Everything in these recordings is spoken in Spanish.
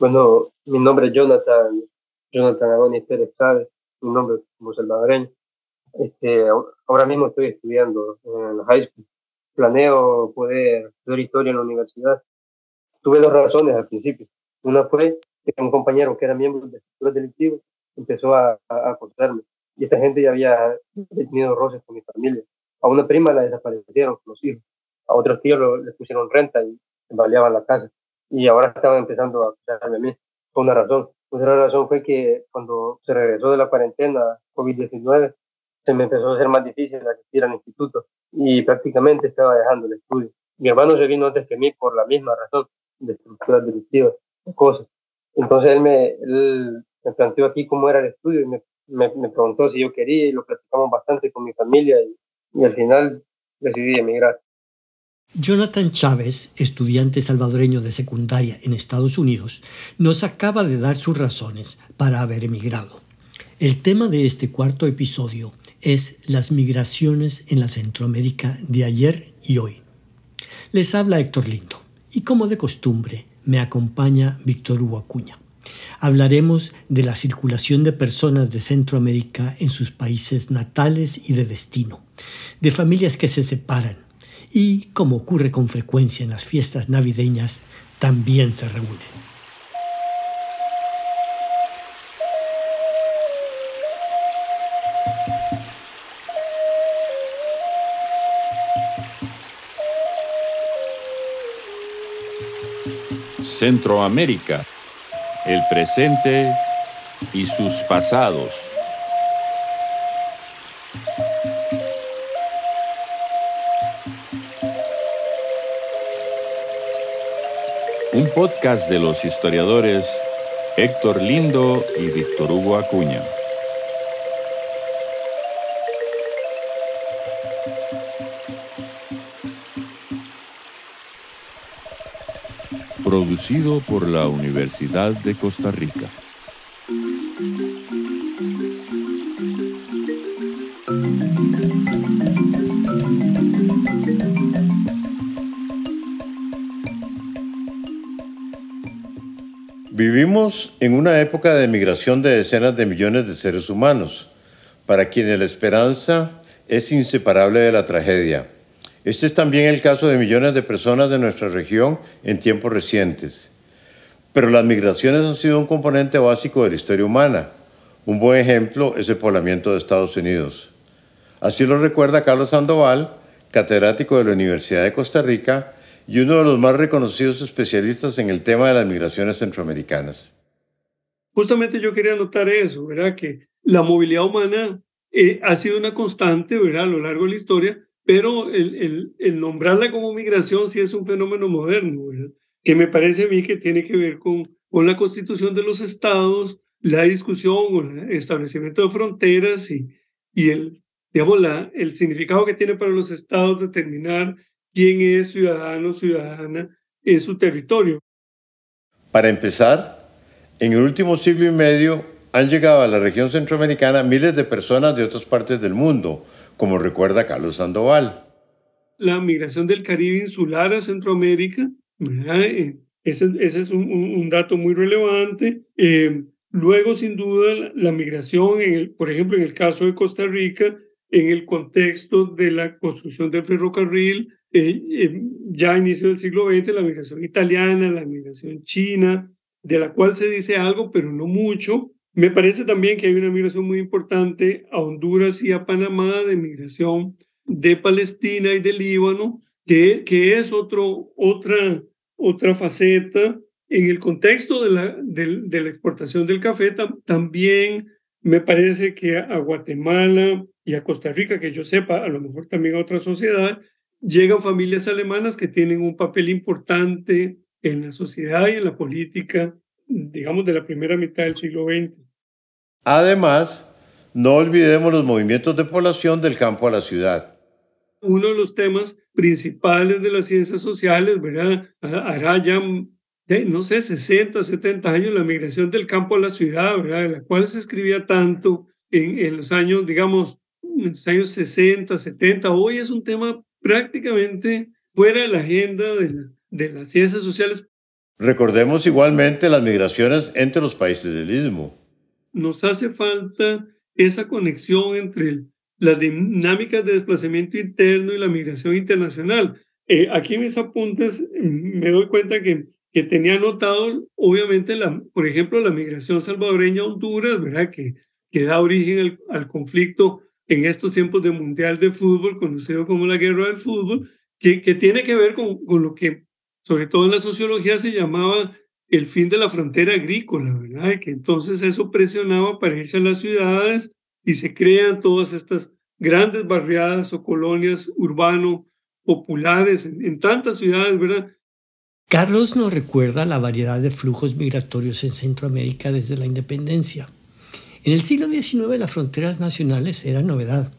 Bueno, mi nombre es Jonathan Adonis Pérez Chávez, mi nombre es como salvadoreño. Ahora mismo estoy estudiando en la high school. Planeo poder estudiar historia en la universidad. Tuve dos razones al principio. Una fue que un compañero que era miembro de estructuras delictivas empezó a acosarme. Y esta gente ya había tenido roces con mi familia. A una prima la desaparecieron con los hijos. A otros tíos le pusieron renta y baleaban la casa. Y ahora estaban empezando a acusarme a mí. Fue una razón. Otra razón fue que cuando se regresó de la cuarentena COVID-19, se me empezó a hacer más difícil asistir al instituto y prácticamente estaba dejando el estudio. Mi hermano se vino antes que mí por la misma razón de estructuras delictivas, de cosas. Entonces él me planteó aquí cómo era el estudio y me preguntó si yo quería y lo platicamos bastante con mi familia y al final decidí emigrar. Jonathan Chávez, estudiante salvadoreño de secundaria en Estados Unidos, nos acaba de dar sus razones para haber emigrado. El tema de este cuarto episodio es las migraciones en la Centroamérica de ayer y hoy. Les habla Héctor Lindo y como de costumbre me acompaña Víctor Hugo Acuña. Hablaremos de la circulación de personas de Centroamérica en sus países natales y de destino, de familias que se separan y, como ocurre con frecuencia en las fiestas navideñas, también se reúnen. Centroamérica, el presente y sus pasados. Un podcast de los historiadores Héctor Lindo y Víctor Hugo Acuña. Producido por la Universidad de Costa Rica. Vivimos en una época de migración de decenas de millones de seres humanos, para quienes la esperanza es inseparable de la tragedia. Este es también el caso de millones de personas de nuestra región en tiempos recientes. Pero las migraciones han sido un componente básico de la historia humana. Un buen ejemplo es el poblamiento de Estados Unidos. Así lo recuerda Carlos Sandoval, catedrático de la Universidad de Costa Rica y uno de los más reconocidos especialistas en el tema de las migraciones centroamericanas. Justamente yo quería notar eso, ¿verdad? Que la movilidad humana ha sido una constante, ¿verdad? A lo largo de la historia, pero el nombrarla como migración sí es un fenómeno moderno, ¿verdad? Que me parece a mí que tiene que ver con la constitución de los estados, la discusión o el establecimiento de fronteras y el significado que tiene para los estados determinar quién es ciudadano o ciudadana en su territorio. Para empezar, en el último siglo y medio han llegado a la región centroamericana miles de personas de otras partes del mundo, como recuerda Carlos Sandoval. La migración del Caribe insular a Centroamérica, ¿verdad? Ese es un dato muy relevante. Luego, sin duda, la migración, por ejemplo, en el caso de Costa Rica, en el contexto de la construcción del ferrocarril, ya a inicio del siglo XX, la migración italiana, la migración china, de la cual se dice algo, pero no mucho. Me parece también que hay una migración muy importante a Honduras y a Panamá, de migración de Palestina y de Líbano, que es otra faceta. En el contexto de la exportación del café, también me parece que a Guatemala y a Costa Rica, que yo sepa, a lo mejor también a otras sociedades, llegan familias alemanas que tienen un papel importante en la sociedad y en la política, digamos, de la primera mitad del siglo XX. Además, no olvidemos los movimientos de población del campo a la ciudad. Uno de los temas principales de las ciencias sociales, ¿verdad? Hará ya, no sé, 60, 70 años la migración del campo a la ciudad, ¿verdad? De la cual se escribía tanto en los años, digamos, en los años 60, 70. Hoy es un tema prácticamente fuera de la agenda de las ciencias sociales. Recordemos igualmente las migraciones entre los países del Istmo. Nos hace falta esa conexión entre las dinámicas de desplazamiento interno y la migración internacional. Aquí en mis apuntes me doy cuenta que tenía anotado, obviamente, por ejemplo, la migración salvadoreña a Honduras, ¿verdad? Que da origen al conflicto en estos tiempos de Mundial de Fútbol, conocido como la Guerra del Fútbol, que tiene que ver con lo que, sobre todo en la sociología, se llamaba el fin de la frontera agrícola, ¿verdad? Que entonces eso presionaba para irse a las ciudades y se crean todas estas grandes barriadas o colonias urbano-populares en tantas ciudades, ¿verdad? Carlos nos recuerda la variedad de flujos migratorios en Centroamérica desde la independencia. En el siglo XIX las fronteras nacionales eran novedad.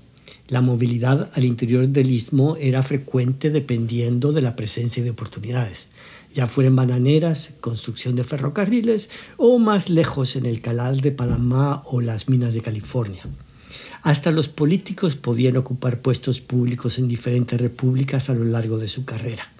La movilidad al interior del istmo era frecuente dependiendo de la presencia de oportunidades, ya fueran bananeras, construcción de ferrocarriles o más lejos en el Canal de Panamá o las minas de California. Hasta los políticos podían ocupar puestos públicos en diferentes repúblicas a lo largo de su carrera.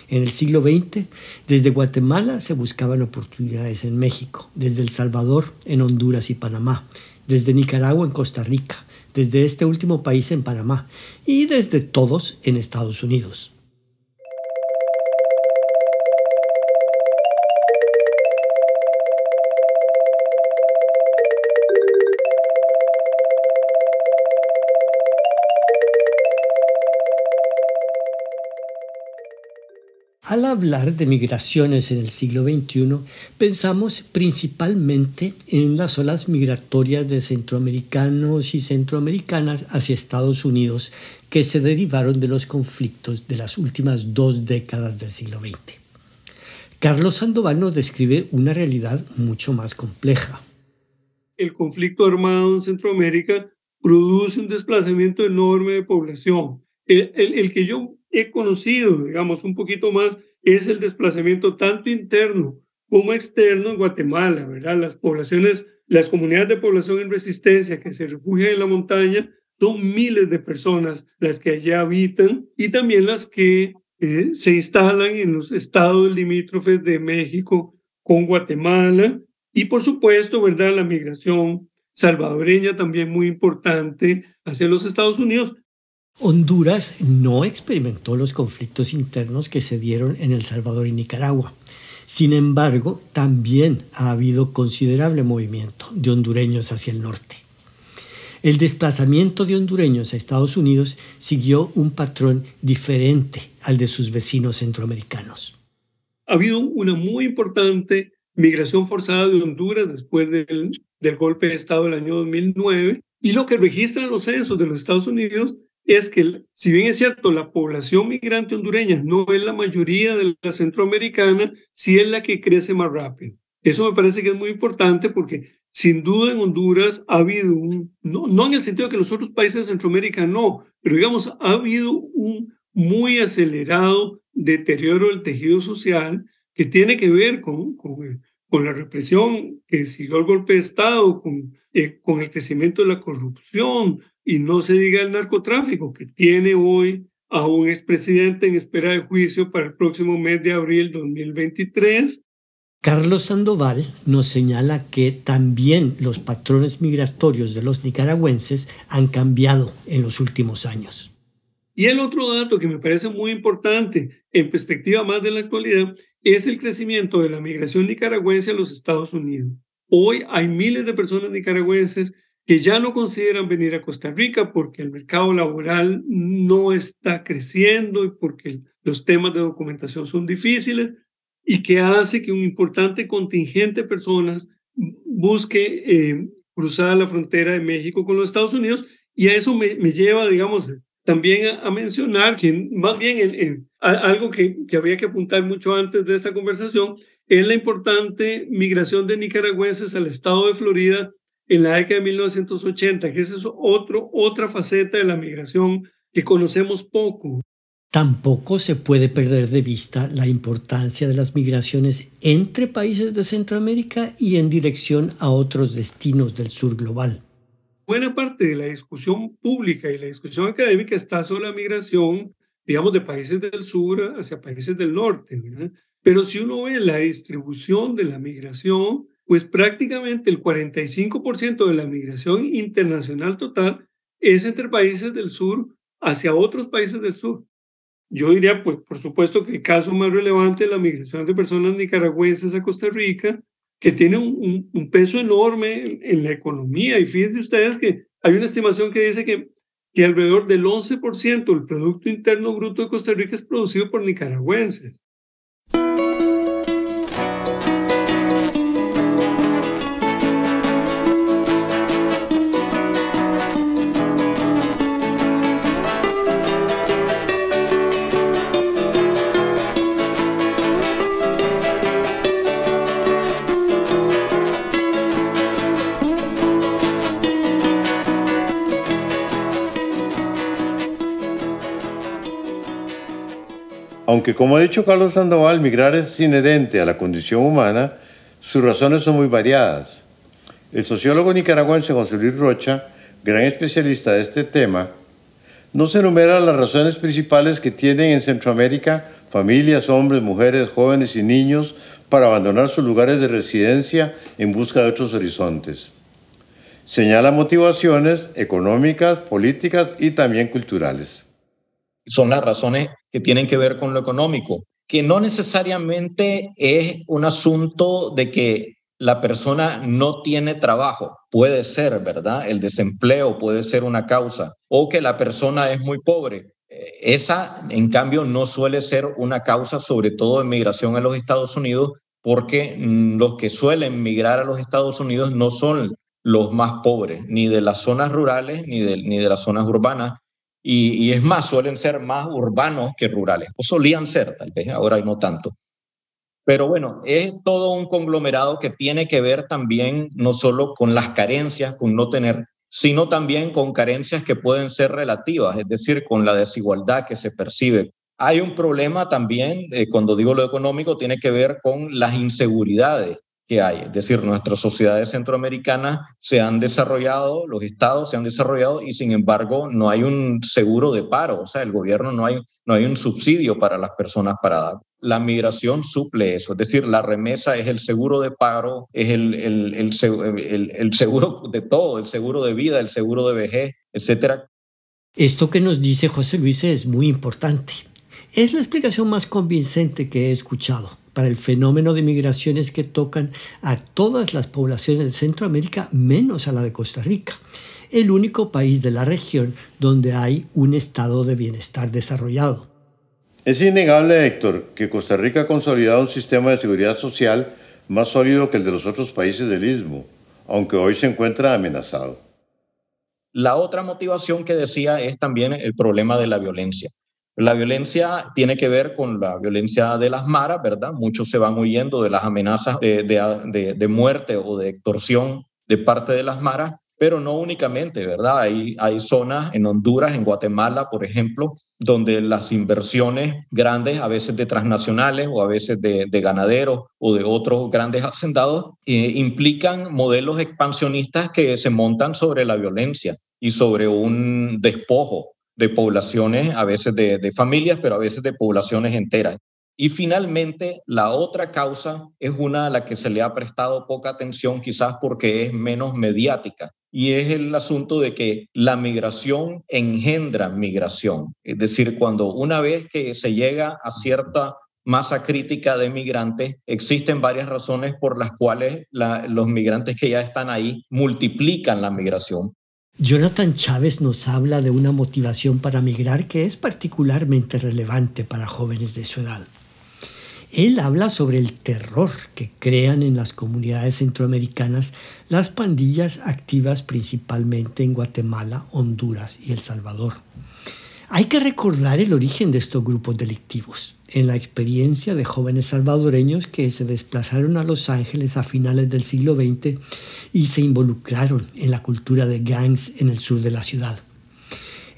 En el siglo XX, desde Guatemala se buscaban oportunidades en México, desde El Salvador en Honduras y Panamá, desde Nicaragua en Costa Rica, desde este último país en Panamá y desde todos en Estados Unidos. Al hablar de migraciones en el siglo XXI, pensamos principalmente en las olas migratorias de centroamericanos y centroamericanas hacia Estados Unidos que se derivaron de los conflictos de las últimas 2 décadas del siglo XX. Carlos Sandoval nos describe una realidad mucho más compleja. El conflicto armado en Centroamérica produce un desplazamiento enorme de población. El que yo he conocido, digamos, un poquito más, es el desplazamiento tanto interno como externo en Guatemala, ¿verdad? Las comunidades de población en resistencia que se refugian en la montaña, son miles de personas las que allá habitan y también las que se instalan en los estados limítrofes de México con Guatemala y, por supuesto, ¿verdad? La migración salvadoreña también muy importante hacia los Estados Unidos. Honduras no experimentó los conflictos internos que se dieron en El Salvador y Nicaragua. Sin embargo, también ha habido considerable movimiento de hondureños hacia el norte. El desplazamiento de hondureños a Estados Unidos siguió un patrón diferente al de sus vecinos centroamericanos. Ha habido una muy importante migración forzada de Honduras después del golpe de Estado del año 2009 y lo que registran los censos de los Estados Unidos es que, si bien es cierto, la población migrante hondureña no es la mayoría de la centroamericana, sí es la que crece más rápido. Eso me parece que es muy importante porque, sin duda, en Honduras ha habido no en el sentido de que los otros países de Centroamérica no, pero digamos, ha habido un muy acelerado deterioro del tejido social que tiene que ver con la represión que siguió el golpe de Estado, con el crecimiento de la corrupción, y no se diga el narcotráfico, que tiene hoy a un expresidente en espera de juicio para el próximo mes de abril 2023. Carlos Sandoval nos señala que también los patrones migratorios de los nicaragüenses han cambiado en los últimos años. Y el otro dato que me parece muy importante, en perspectiva más de la actualidad, es el crecimiento de la migración nicaragüense a los Estados Unidos. Hoy hay miles de personas nicaragüenses que ya no consideran venir a Costa Rica porque el mercado laboral no está creciendo y porque los temas de documentación son difíciles y que hace que un importante contingente de personas busque cruzar la frontera de México con los Estados Unidos, y a eso me lleva, digamos, también a mencionar que más bien algo que habría que apuntar mucho antes de esta conversación es la importante migración de nicaragüenses al estado de Florida en la década de 1980, que esa es otra faceta de la migración que conocemos poco. Tampoco se puede perder de vista la importancia de las migraciones entre países de Centroamérica y en dirección a otros destinos del sur global. Buena parte de la discusión pública y la discusión académica está sobre la migración, digamos, de países del sur hacia países del norte, ¿verdad? Pero si uno ve la distribución de la migración, pues prácticamente el 45% de la migración internacional total es entre países del sur hacia otros países del sur. Yo diría, pues, por supuesto que el caso más relevante es la migración de personas nicaragüenses a Costa Rica, que tiene un peso enorme en la economía. Y fíjense ustedes que hay una estimación que dice que alrededor del 11% del Producto Interno Bruto de Costa Rica es producido por nicaragüenses. Aunque, como ha dicho Carlos Sandoval, migrar es inherente a la condición humana, sus razones son muy variadas. El sociólogo nicaragüense José Luis Rocha, gran especialista de este tema, nos enumera las razones principales que tienen en Centroamérica familias, hombres, mujeres, jóvenes y niños para abandonar sus lugares de residencia en busca de otros horizontes. Señala motivaciones económicas, políticas y también culturales. Son las razones que tienen que ver con lo económico, que no necesariamente es un asunto de que la persona no tiene trabajo. Puede ser, ¿verdad? El desempleo puede ser una causa, o que la persona es muy pobre. Esa, en cambio, no suele ser una causa, sobre todo en migración a los Estados Unidos, porque los que suelen migrar a los Estados Unidos no son los más pobres, ni de las zonas rurales, ni de las zonas urbanas. Y es más, suelen ser más urbanos que rurales, o solían ser, tal vez, ahora no tanto. Pero bueno, es todo un conglomerado que tiene que ver también no solo con las carencias, con no tener, sino también con carencias que pueden ser relativas, es decir, con la desigualdad que se percibe. Hay un problema también, cuando digo lo económico, tiene que ver con las inseguridades que hay. Es decir, nuestras sociedades centroamericanas se han desarrollado, los estados se han desarrollado y sin embargo no hay un seguro de paro, o sea, el gobierno no hay un subsidio para las personas paradas. La migración suple eso, es decir, la remesa es el seguro de paro, es el seguro de todo, el seguro de vida, el seguro de vejez, etcétera. Esto que nos dice José Luis es muy importante. Es la explicación más convincente que he escuchado para el fenómeno de migraciones que tocan a todas las poblaciones de Centroamérica, menos a la de Costa Rica, el único país de la región donde hay un estado de bienestar desarrollado. Es innegable, Héctor, que Costa Rica ha consolidado un sistema de seguridad social más sólido que el de los otros países del Istmo, aunque hoy se encuentra amenazado. La otra motivación que decía es también el problema de la violencia. La violencia tiene que ver con la violencia de las maras, ¿verdad? Muchos se van huyendo de las amenazas de muerte o de extorsión de parte de las maras, pero no únicamente, ¿verdad? Hay zonas en Honduras, en Guatemala, por ejemplo, donde las inversiones grandes, a veces de transnacionales o a veces de ganaderos o de otros grandes hacendados, implican modelos expansionistas que se montan sobre la violencia y sobre un despojo de poblaciones, a veces de familias, pero a veces de poblaciones enteras. Y finalmente, la otra causa es una a la que se le ha prestado poca atención, quizás porque es menos mediática, y es el asunto de que la migración engendra migración. Es decir, cuando una vez que se llega a cierta masa crítica de migrantes, existen varias razones por las cuales los migrantes que ya están ahí multiplican la migración. Jonathan Chávez nos habla de una motivación para migrar que es particularmente relevante para jóvenes de su edad. Él habla sobre el terror que crean en las comunidades centroamericanas las pandillas activas principalmente en Guatemala, Honduras y El Salvador. Hay que recordar el origen de estos grupos delictivos en la experiencia de jóvenes salvadoreños que se desplazaron a Los Ángeles a finales del siglo XX y se involucraron en la cultura de gangs en el sur de la ciudad.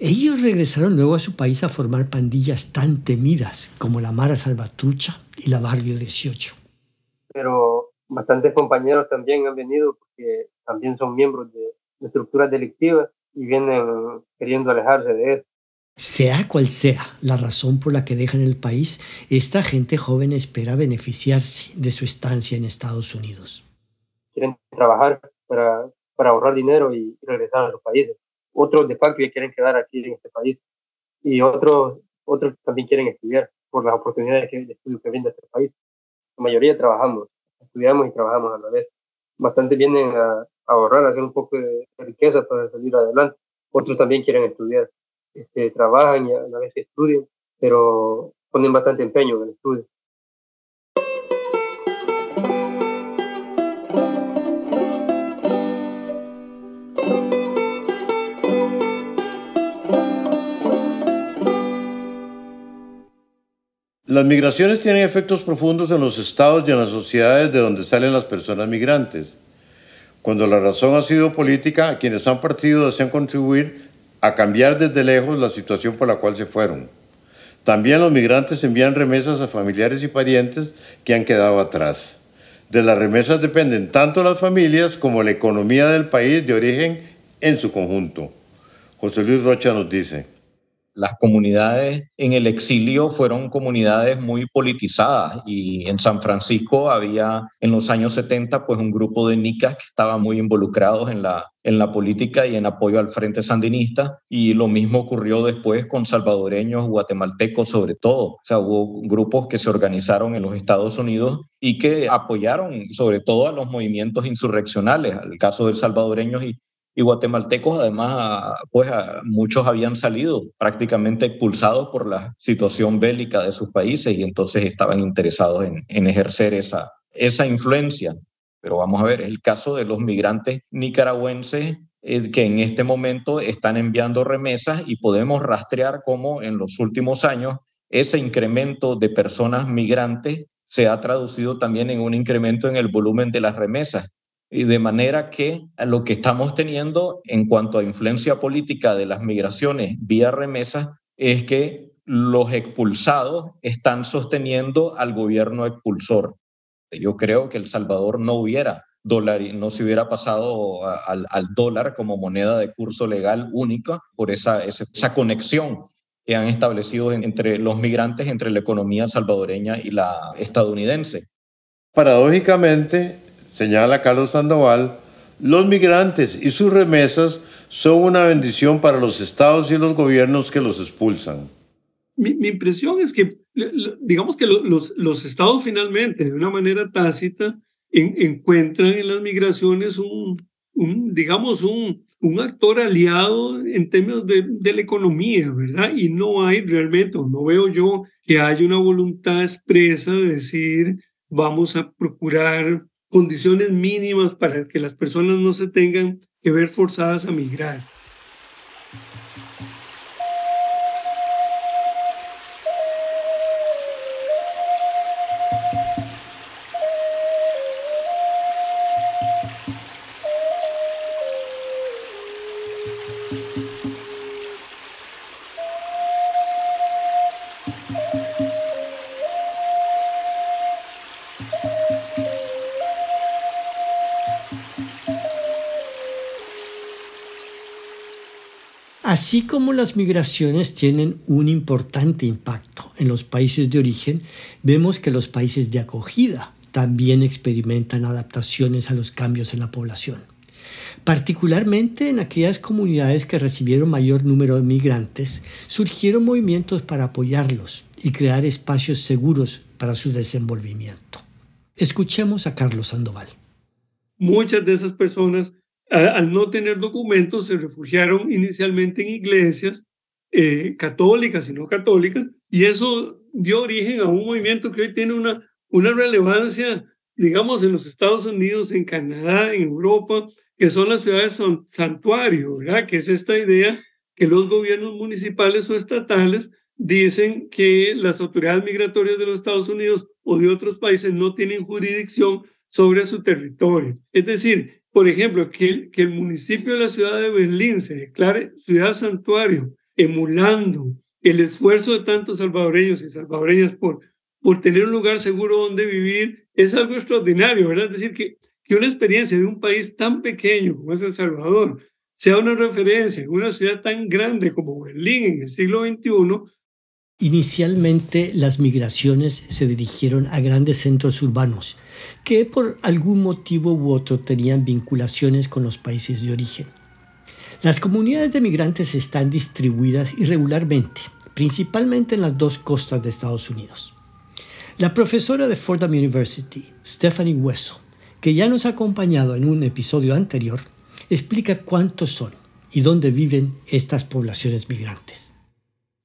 Ellos regresaron luego a su país a formar pandillas tan temidas como la Mara Salvatrucha y la Barrio 18. Pero bastantes compañeros también han venido porque también son miembros de estructuras delictivas y vienen queriendo alejarse de eso. Sea cual sea la razón por la que dejan el país, esta gente joven espera beneficiarse de su estancia en Estados Unidos. Quieren trabajar para ahorrar dinero y regresar a los países. Otros de facto ya quieren quedar aquí en este país y otros también quieren estudiar por las oportunidades de estudio que brinda este país. La mayoría trabajamos, estudiamos y trabajamos a la vez. Bastante vienen a ahorrar, a hacer un poco de riqueza para salir adelante. Otros también quieren estudiar. Trabajan y a la vez estudian, pero ponen bastante empeño en el estudio. Las migraciones tienen efectos profundos en los estados y en las sociedades de donde salen las personas migrantes. Cuando la razón ha sido política, quienes han partido desean contribuir a cambiar desde lejos la situación por la cual se fueron. También los migrantes envían remesas a familiares y parientes que han quedado atrás. De las remesas dependen tanto las familias como la economía del país de origen en su conjunto. José Luis Rocha nos dice: las comunidades en el exilio fueron comunidades muy politizadas y en San Francisco había en los años 70 pues un grupo de nicas que estaban muy involucrados en la política y en apoyo al Frente Sandinista, y lo mismo ocurrió después con salvadoreños, guatemaltecos sobre todo. O sea, hubo grupos que se organizaron en los Estados Unidos y que apoyaron sobre todo a los movimientos insurreccionales. El caso de salvadoreños y guatemaltecos, además, pues muchos habían salido prácticamente expulsados por la situación bélica de sus países y entonces estaban interesados en ejercer esa influencia. Pero vamos a ver, es el caso de los migrantes nicaragüenses que en este momento están enviando remesas, y podemos rastrear cómo en los últimos años ese incremento de personas migrantes se ha traducido también en un incremento en el volumen de las remesas. Y de manera que lo que estamos teniendo en cuanto a influencia política de las migraciones vía remesas es que los expulsados están sosteniendo al gobierno expulsor. Yo creo que El Salvador no se hubiera pasado al dólar como moneda de curso legal única por esa conexión que han establecido entre los migrantes, entre la economía salvadoreña y la estadounidense. Paradójicamente, señala Carlos Sandoval, los migrantes y sus remesas son una bendición para los estados y los gobiernos que los expulsan. Mi impresión es que, digamos que los estados finalmente, de una manera tácita, encuentran en las migraciones un actor aliado en términos de la economía, ¿verdad? Y no hay realmente, o no veo yo que haya una voluntad expresa de decir, vamos a procurar condiciones mínimas para que las personas no se tengan que ver forzadas a migrar. Así como las migraciones tienen un importante impacto en los países de origen, vemos que los países de acogida también experimentan adaptaciones a los cambios en la población. Particularmente en aquellas comunidades que recibieron mayor número de migrantes, surgieron movimientos para apoyarlos y crear espacios seguros para su desenvolvimiento. Escuchemos a Carlos Sandoval. Muchas de esas personas, al no tener documentos, se refugiaron inicialmente en iglesias católicas y no católicas, y eso dio origen a un movimiento que hoy tiene una relevancia, digamos, en los Estados Unidos, en Canadá, en Europa, que son las ciudades santuario, ¿verdad? Que es esta idea que los gobiernos municipales o estatales dicen que las autoridades migratorias de los Estados Unidos o de otros países no tienen jurisdicción sobre su territorio. Es decir, por ejemplo, que el municipio de la ciudad de Berlín se declare ciudad santuario, emulando el esfuerzo de tantos salvadoreños y salvadoreñas por tener un lugar seguro donde vivir, es algo extraordinario, ¿verdad? Es decir, que una experiencia de un país tan pequeño como es El Salvador sea una referencia en una ciudad tan grande como Berlín en el siglo XXI. Inicialmente, las migraciones se dirigieron a grandes centros urbanos que por algún motivo u otro tenían vinculaciones con los países de origen. Las comunidades de migrantes están distribuidas irregularmente, principalmente en las dos costas de Estados Unidos. La profesora de Fordham University, Stephanie Hueso, que ya nos ha acompañado en un episodio anterior, explica cuántos son y dónde viven estas poblaciones migrantes.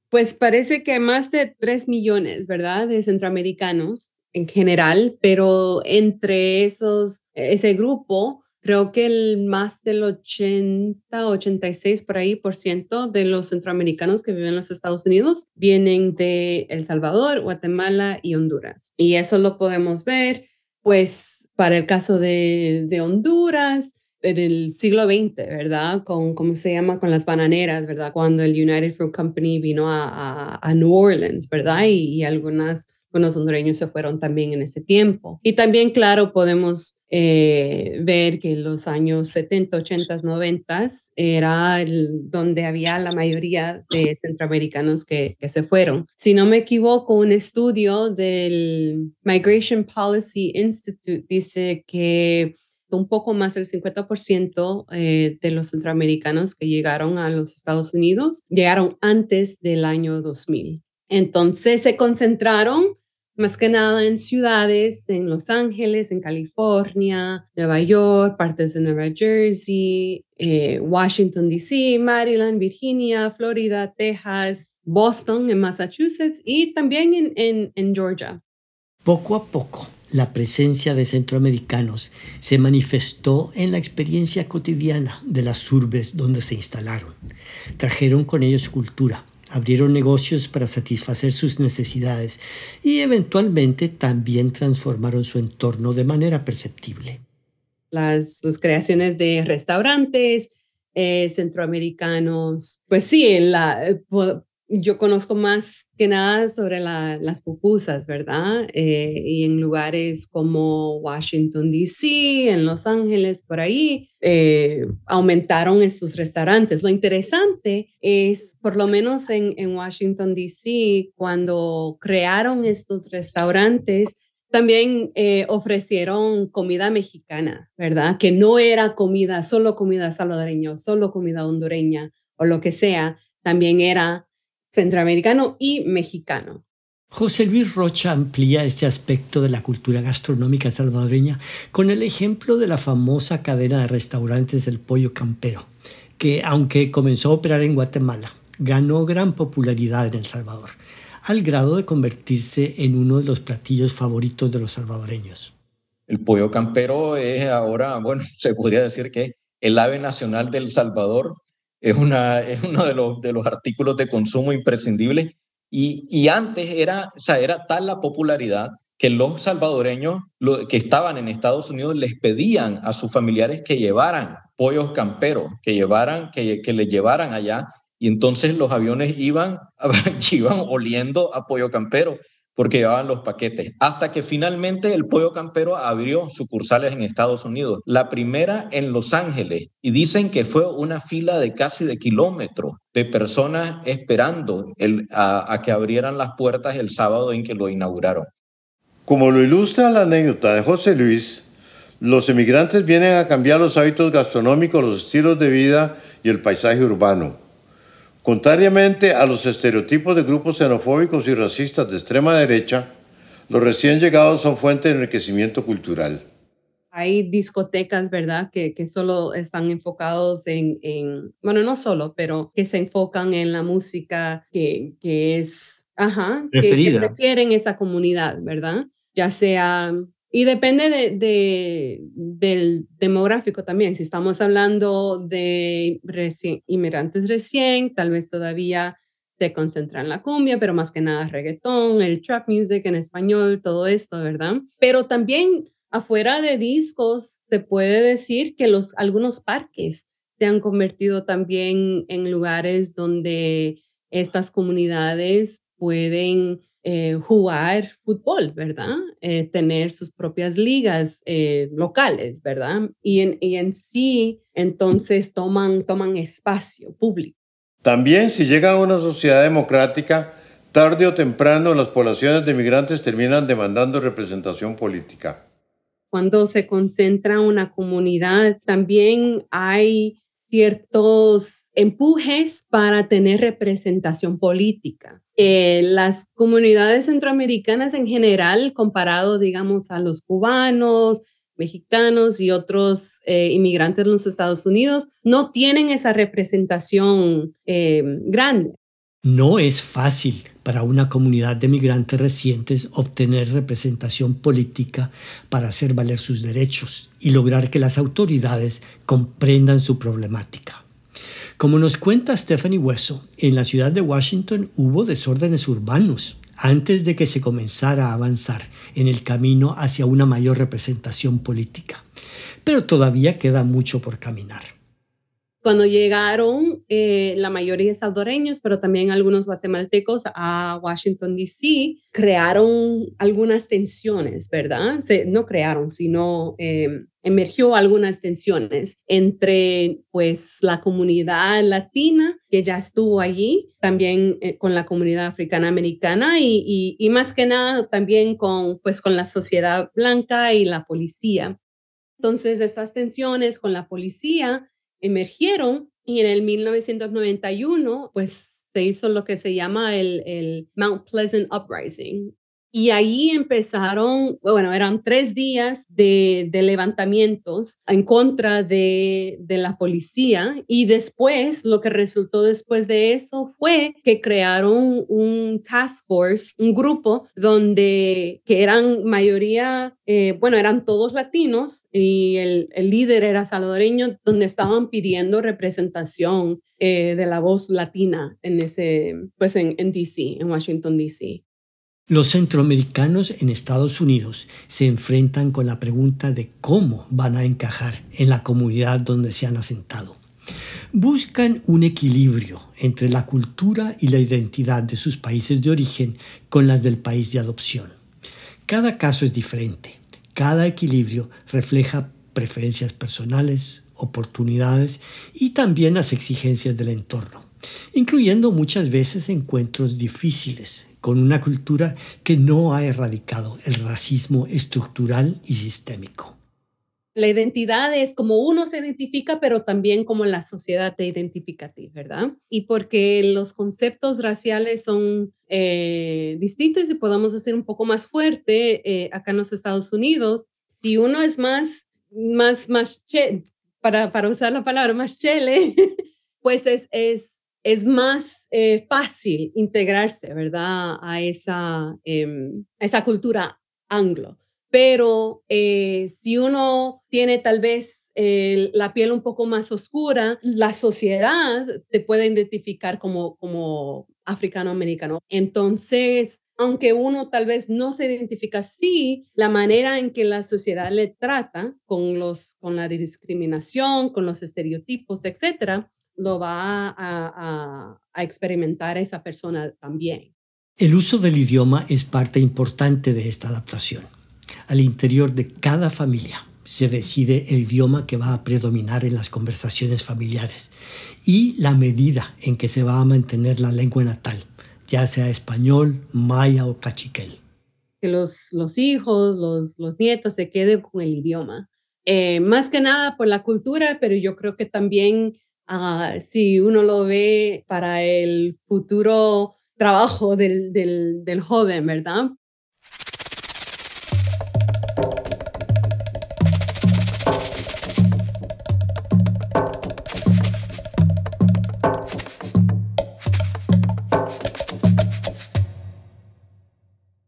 Pues parece que más de 3 millones, ¿verdad?, de centroamericanos en general, pero entre ese grupo, creo que más del 86 por ahí % de los centroamericanos que viven en los Estados Unidos vienen de El Salvador, Guatemala y Honduras. Y eso lo podemos ver, pues, para el caso de Honduras, en el siglo XX, ¿verdad? ¿Cómo se llama? Con las bananeras, ¿verdad? Cuando el United Fruit Company vino a New Orleans, ¿verdad? Y algunos hondureños se fueron también en ese tiempo. Y también, claro, podemos ver que en los años 70, 80, 90 era donde había la mayoría de centroamericanos que se fueron. Si no me equivoco, un estudio del Migration Policy Institute dice que un poco más del 50% de los centroamericanos que llegaron a los Estados Unidos llegaron antes del año 2000. Entonces se concentraron más que nada en ciudades, en Los Ángeles, en California, Nueva York, partes de Nueva Jersey, Washington, D.C., Maryland, Virginia, Florida, Texas, Boston, en Massachusetts y también en Georgia. Poco a poco, la presencia de centroamericanos se manifestó en la experiencia cotidiana de las urbes donde se instalaron. Trajeron con ellos cultura, abrieron negocios para satisfacer sus necesidades y eventualmente también transformaron su entorno de manera perceptible. Las creaciones de restaurantes centroamericanos, pues sí, yo conozco más que nada sobre las pupusas, ¿verdad? Y en lugares como Washington, D.C., en Los Ángeles, por ahí, aumentaron estos restaurantes. Lo interesante es, por lo menos en Washington, D.C., cuando crearon estos restaurantes, también ofrecieron comida mexicana, ¿verdad? Que no era solo comida salvadoreña, solo comida hondureña o lo que sea, también era centroamericano y mexicano. José Luis Rocha amplía este aspecto de la cultura gastronómica salvadoreña con el ejemplo de la famosa cadena de restaurantes El Pollo Campero, que aunque comenzó a operar en Guatemala, ganó gran popularidad en El Salvador, al grado de convertirse en uno de los platillos favoritos de los salvadoreños. El pollo campero es ahora, bueno, se podría decir que el ave nacional de El Salvador. Es uno de los artículos de consumo imprescindibles y antes era tal la popularidad que los salvadoreños que estaban en Estados Unidos les pedían a sus familiares que llevaran pollos camperos, que les llevaran allá, y entonces los aviones iban oliendo a pollo campero porque llevaban los paquetes, hasta que finalmente el pollo campero abrió sucursales en Estados Unidos, la primera en Los Ángeles, y dicen que fue una fila de casi de kilómetros de personas esperando a que abrieran las puertas el sábado en que lo inauguraron. Como lo ilustra la anécdota de José Luis, los emigrantes vienen a cambiar los hábitos gastronómicos, los estilos de vida y el paisaje urbano. Contrariamente a los estereotipos de grupos xenofóbicos y racistas de extrema derecha, los recién llegados son fuente de enriquecimiento cultural. Hay discotecas, ¿verdad?, que solo están enfocados bueno, no solo, pero que se enfocan en la música que es, que prefieren esa comunidad, ¿verdad? Ya sea, y depende del demográfico también. Si estamos hablando de inmigrantes recién, tal vez todavía se concentra en la cumbia, pero más que nada reggaetón, el trap music en español, todo esto, ¿verdad? Pero también afuera de discos se puede decir que algunos parques se han convertido también en lugares donde estas comunidades pueden jugar fútbol, ¿verdad? Tener sus propias ligas locales, ¿verdad? Y en sí, entonces toman espacio público. También si llega a una sociedad democrática, tarde o temprano las poblaciones de migrantes terminan demandando representación política. Cuando se concentra una comunidad, también hay ciertos empujes para tener representación política. Las comunidades centroamericanas en general, comparado, digamos, a los cubanos, mexicanos y otros inmigrantes en los Estados Unidos, no tienen esa representación grande. No es fácil para una comunidad de migrantes recientes obtener representación política para hacer valer sus derechos y lograr que las autoridades comprendan su problemática. Como nos cuenta Stephanie Hueso, en la ciudad de Washington hubo desórdenes urbanos antes de que se comenzara a avanzar en el camino hacia una mayor representación política. Pero todavía queda mucho por caminar. Cuando llegaron la mayoría salvadoreños, pero también algunos guatemaltecos a Washington, D.C., crearon algunas tensiones, ¿verdad? No crearon, sino emergió algunas tensiones entre pues, la comunidad latina que ya estuvo allí, también con la comunidad africana-americana y más que nada también con la sociedad blanca y la policía. Entonces, estas tensiones con la policía emergieron y en el 1991 pues se hizo lo que se llama el Mount Pleasant Uprising. Y ahí empezaron, bueno, eran 3 días de levantamientos en contra de la policía y después, lo que resultó después de eso fue que crearon un task force, un grupo que eran mayoría, eran todos latinos y el líder era salvadoreño, donde estaban pidiendo representación de la voz latina en D.C., en Washington, D.C. Los centroamericanos en Estados Unidos se enfrentan con la pregunta de cómo van a encajar en la comunidad donde se han asentado. Buscan un equilibrio entre la cultura y la identidad de sus países de origen con las del país de adopción. Cada caso es diferente. Cada equilibrio refleja preferencias personales, oportunidades y también las exigencias del entorno, incluyendo muchas veces encuentros difíciles con una cultura que no ha erradicado el racismo estructural y sistémico. La identidad es como uno se identifica, pero también como la sociedad te identifica a ti, ¿verdad? Y porque los conceptos raciales son distintos y podemos decir un poco más fuerte acá en los Estados Unidos, si uno es más para usar la palabra, más chele, pues es más fácil integrarse, ¿verdad? A esa cultura anglo. Pero si uno tiene tal vez la piel un poco más oscura, la sociedad te puede identificar como africano-americano. Entonces, aunque uno tal vez no se identifica así, la manera en que la sociedad le trata con la discriminación, con los estereotipos, etcétera, lo va a experimentar esa persona también. El uso del idioma es parte importante de esta adaptación. Al interior de cada familia se decide el idioma que va a predominar en las conversaciones familiares y la medida en que se va a mantener la lengua natal, ya sea español, maya o cachiquel. Que los hijos, los nietos se queden con el idioma. Más que nada por la cultura, pero yo creo que también si uno lo ve para el futuro trabajo del joven, ¿verdad?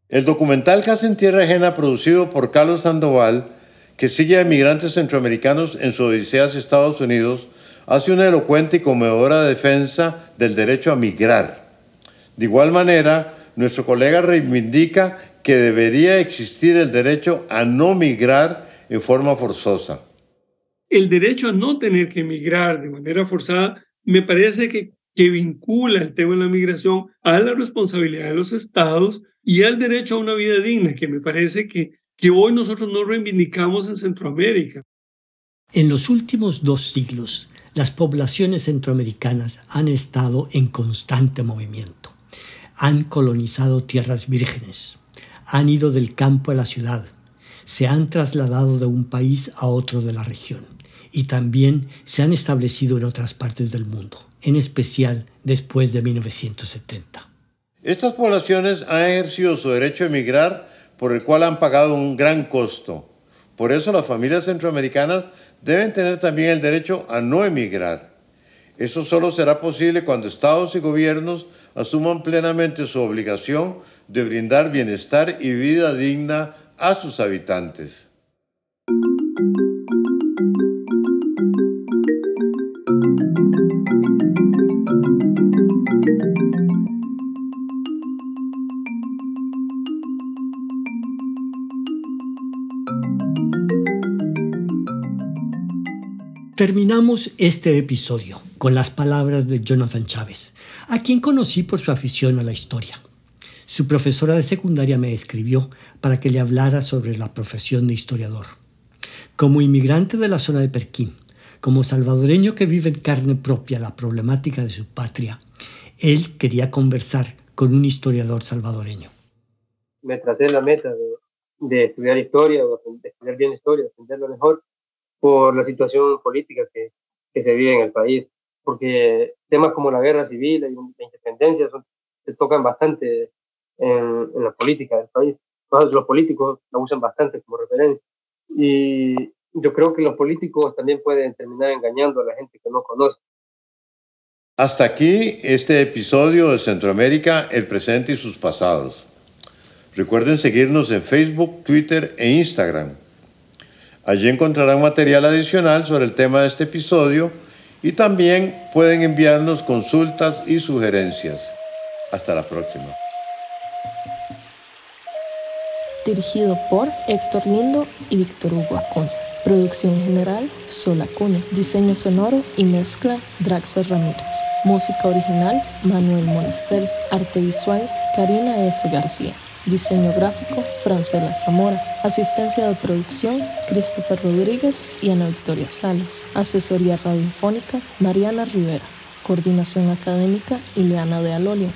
El documental Casa en Tierra Ajena, producido por Carlos Sandoval, que sigue a migrantes centroamericanos en su odisea hacia Estados Unidos, hace una elocuente y conmovedora defensa del derecho a migrar. De igual manera, nuestro colega reivindica que debería existir el derecho a no migrar en forma forzosa. El derecho a no tener que migrar de manera forzada me parece que vincula el tema de la migración a la responsabilidad de los estados y al derecho a una vida digna, que me parece que hoy nosotros no reivindicamos en Centroamérica. En los últimos 2 siglos, las poblaciones centroamericanas han estado en constante movimiento. Han colonizado tierras vírgenes, han ido del campo a la ciudad, se han trasladado de un país a otro de la región y también se han establecido en otras partes del mundo, en especial después de 1970. Estas poblaciones han ejercido su derecho a emigrar, por el cual han pagado un gran costo. Por eso las familias centroamericanas deben tener también el derecho a no emigrar. Eso solo será posible cuando estados y gobiernos asuman plenamente su obligación de brindar bienestar y vida digna a sus habitantes. Terminamos este episodio con las palabras de Jonathan Chávez, a quien conocí por su afición a la historia. Su profesora de secundaria me escribió para que le hablara sobre la profesión de historiador. Como inmigrante de la zona de Perquín, como salvadoreño que vive en carne propia la problemática de su patria, él quería conversar con un historiador salvadoreño. Me tracé la meta de estudiar historia, de estudiar bien historia, de entenderlo mejor, por la situación política que se vive en el país, porque temas como la guerra civil y la independencia se tocan bastante en la política del país. Los políticos la usan bastante como referencia, y yo creo que los políticos también pueden terminar engañando a la gente que no conoce. Hasta aquí este episodio de Centroamérica, el presente y sus pasados. Recuerden seguirnos en Facebook, Twitter e Instagram. Allí encontrarán material adicional sobre el tema de este episodio y también pueden enviarnos consultas y sugerencias. Hasta la próxima. Dirigido por Héctor Lindo y Víctor Hugo Acuña. Producción general, Sol Acuña. Diseño sonoro y mezcla, Draxel Ramírez. Música original, Manuel Monestel. Arte visual, Karina S. García. Diseño gráfico, Francela Zamora. Asistencia de producción, Christopher Rodríguez y Ana Victoria Salas. Asesoría radiofónica, Mariana Rivera. Coordinación académica, Ileana de Alolia.